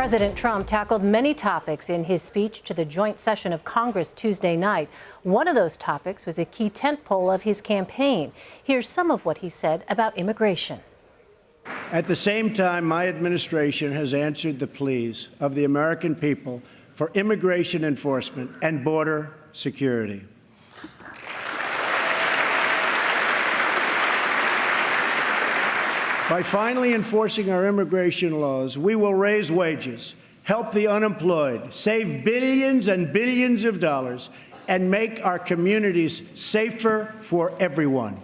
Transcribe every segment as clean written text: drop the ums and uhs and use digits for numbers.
President Trump tackled many topics in his speech to the joint session of Congress Tuesday night. One of those topics was a key tentpole of his campaign. Here's some of what he said about immigration. At the same time, my administration has answered the pleas of the American people for immigration enforcement and border security. By finally enforcing our immigration laws, we will raise wages, help the unemployed, save billions and billions of dollars, and make our communities safer for everyone.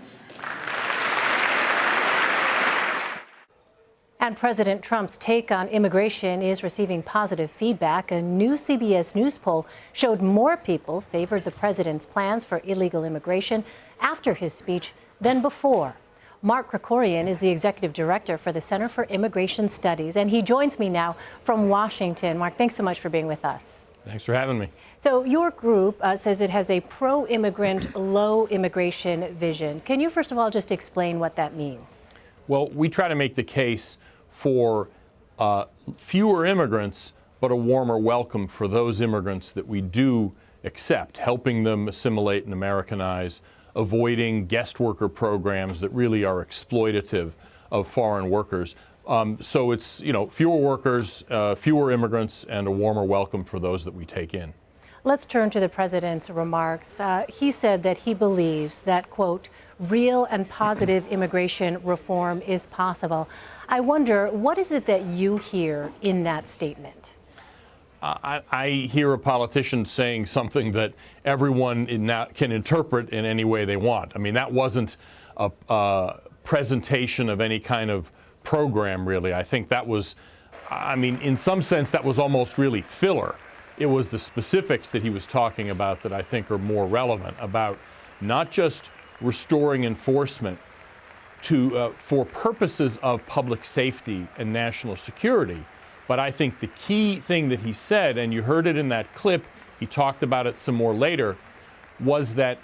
And President Trump's take on immigration is receiving positive feedback. A new CBS News poll showed more people favored the president's plans for illegal immigration after his speech than before. Mark Krikorian is the executive director for the Center for Immigration Studies, and he joins me now from Washington. Mark, thanks so much for being with us. Thanks for having me. So your group says it has a pro-immigrant, low-immigration vision. Can you first of all just explain what that means? Well, we try to make the case for fewer immigrants, but a warmer welcome for those immigrants that we do accept, helping them assimilate and Americanize, avoiding guest worker programs that really are exploitative of foreign workers. So it's, fewer workers, fewer immigrants, and a warmer welcome for those that we take in. Let's turn to the president's remarks. He said that he believes that, quote, real and positive immigration reform is possible. I wonder, what is it that you hear in that statement? I hear a politician saying something that everyone can interpret in any way they want. I mean, that wasn't a presentation of any kind of program, really. I think that was, in some sense, that was almost really filler. It was the specifics that he was talking about that I think are more relevant, about not just restoring enforcement for purposes of public safety and national security, but I think the key thing that he said, and you heard it in that clip, he talked about it some more later, was that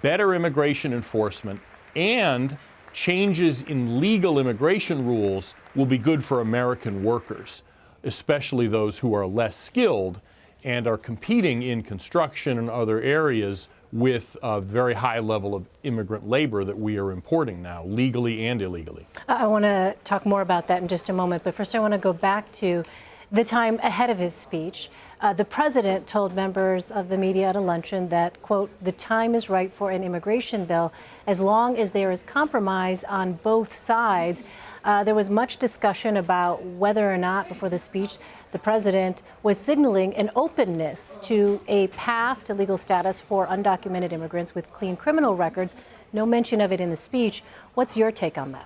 better immigration enforcement and changes in legal immigration rules will be good for American workers, especially those who are less skilled and are competing in construction and other areas with a very high level of immigrant labor that we are importing now, legally and illegally. I want to talk more about that in just a moment, but first I want to go back to the time ahead of his speech. The president told members of the media at a luncheon that, quote, the time is right for an immigration bill as long as there is compromise on both sides. There was much discussion about whether or not, before the speech, the president was signaling an openness to a path to legal status for undocumented immigrants with clean criminal records. No mention of it in the speech. What's your take on that?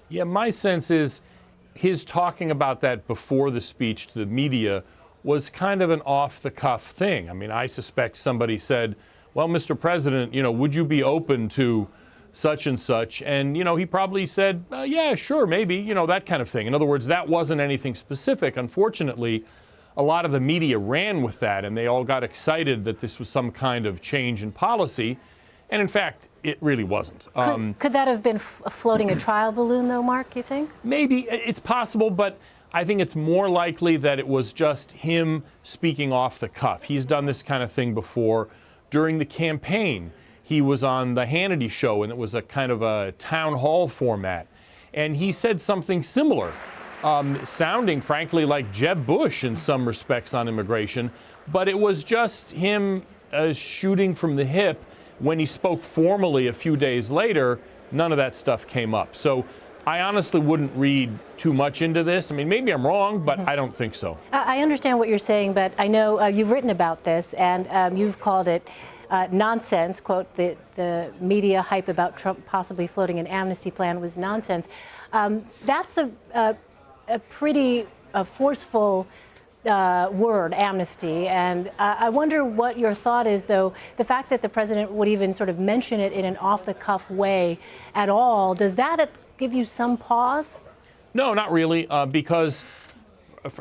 Yeah, my sense is his talking about that before the speech to the media was kind of an off-the-cuff thing. I mean, I suspect somebody said, well, Mr. President, would you be open to such and such? And, he probably said, yeah, sure, maybe, that kind of thing. In other words, that wasn't anything specific. Unfortunately, a lot of the media ran with that, and they all got excited that this was some kind of change in policy. And in fact, it really wasn't. Could that have been floating a trial balloon, though, Mark, you think? Maybe. It's possible, but I think it's more likely that it was just him speaking off the cuff. He's done this kind of thing before. During the campaign, he was on the Hannity show, and it was a kind of a town hall format. And he said something similar, sounding, frankly, like Jeb Bush in some respects on immigration. But it was just him shooting from the hip. When he spoke formally a few days later, none of that stuff came up. So I honestly wouldn't read too much into this. I mean, maybe I'm wrong, but I don't think so. I understand what you're saying, but I know you've written about this, and you've called it nonsense. Quote, the media hype about Trump possibly floating an amnesty plan was nonsense. That's a pretty forceful word, amnesty. And I wonder what your thought is, though, the fact that the president would even sort of mention it in an off-the-cuff way at all. Does that give you some pause? No, not really, because,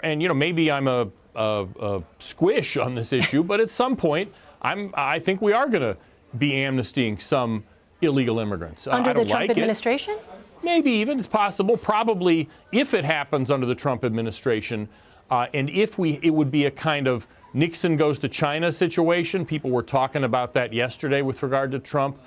and maybe I'm a squish on this issue, but at some point, I think we are going to be amnestying some illegal immigrants. Under the Trump administration? Maybe even, it's possible. Probably, if it happens under the Trump administration, And if it would be a kind of Nixon goes to China situation. People were talking about that yesterday with regard to Trump,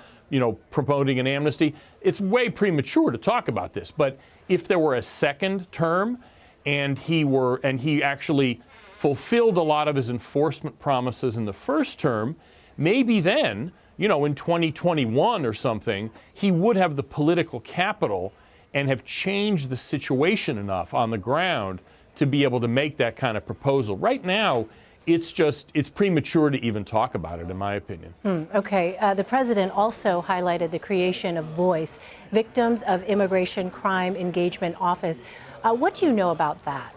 promoting an amnesty. It's way premature to talk about this. But if there were a second term and he actually fulfilled a lot of his enforcement promises in the first term, maybe then, in 2021 or something, he would have the political capital and have changed the situation enough on the ground to be able to make that kind of proposal. Right now, it's premature to even talk about it, in my opinion. Okay. The president also highlighted the creation of Voice, Victims of Immigration Crime Engagement Office. What do you know about that?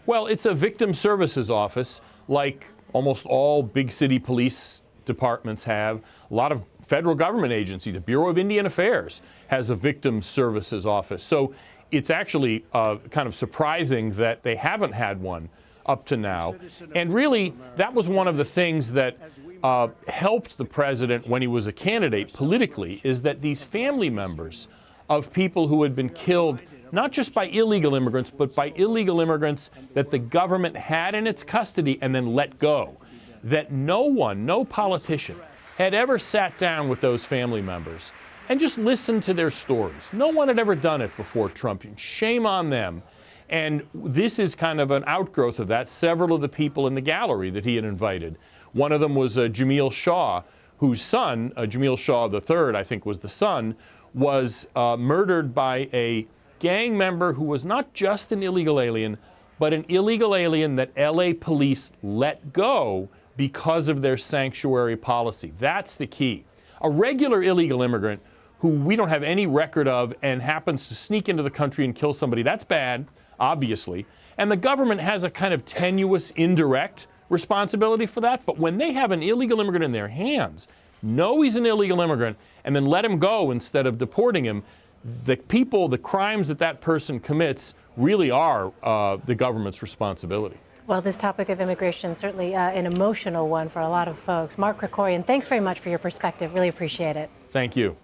Well, it's a victim services office like almost all big city police departments have. A lot of federal government agencies, the Bureau of Indian Affairs has a victim services office. So it's actually kind of surprising that they haven't had one up to now. And really, that was one of the things that helped the president when he was a candidate politically, is that these family members of people who had been killed, not just by illegal immigrants, but by illegal immigrants that the government had in its custody and then let go, that no politician had ever sat down with those family members and just listened to their stories. No one had ever done it before Trump. Shame on them. And this is kind of an outgrowth of that. Several of the people in the gallery that he had invited. One of them was Jamil Shaw, whose son, Jamil Shaw III, I think was the son, was murdered by a gang member who was not just an illegal alien, but an illegal alien that LA police let go because of their sanctuary policy. That's the key. A regular illegal immigrant who we don't have any record of and happens to sneak into the country and kill somebody, that's bad, obviously. And the government has a kind of tenuous, indirect responsibility for that. But when they have an illegal immigrant in their hands, know he's an illegal immigrant, and then let him go instead of deporting him, the crimes that person commits really are the government's responsibility. Well, this topic of immigration is certainly an emotional one for a lot of folks. Mark Krikorian, thanks very much for your perspective. Really appreciate it. Thank you.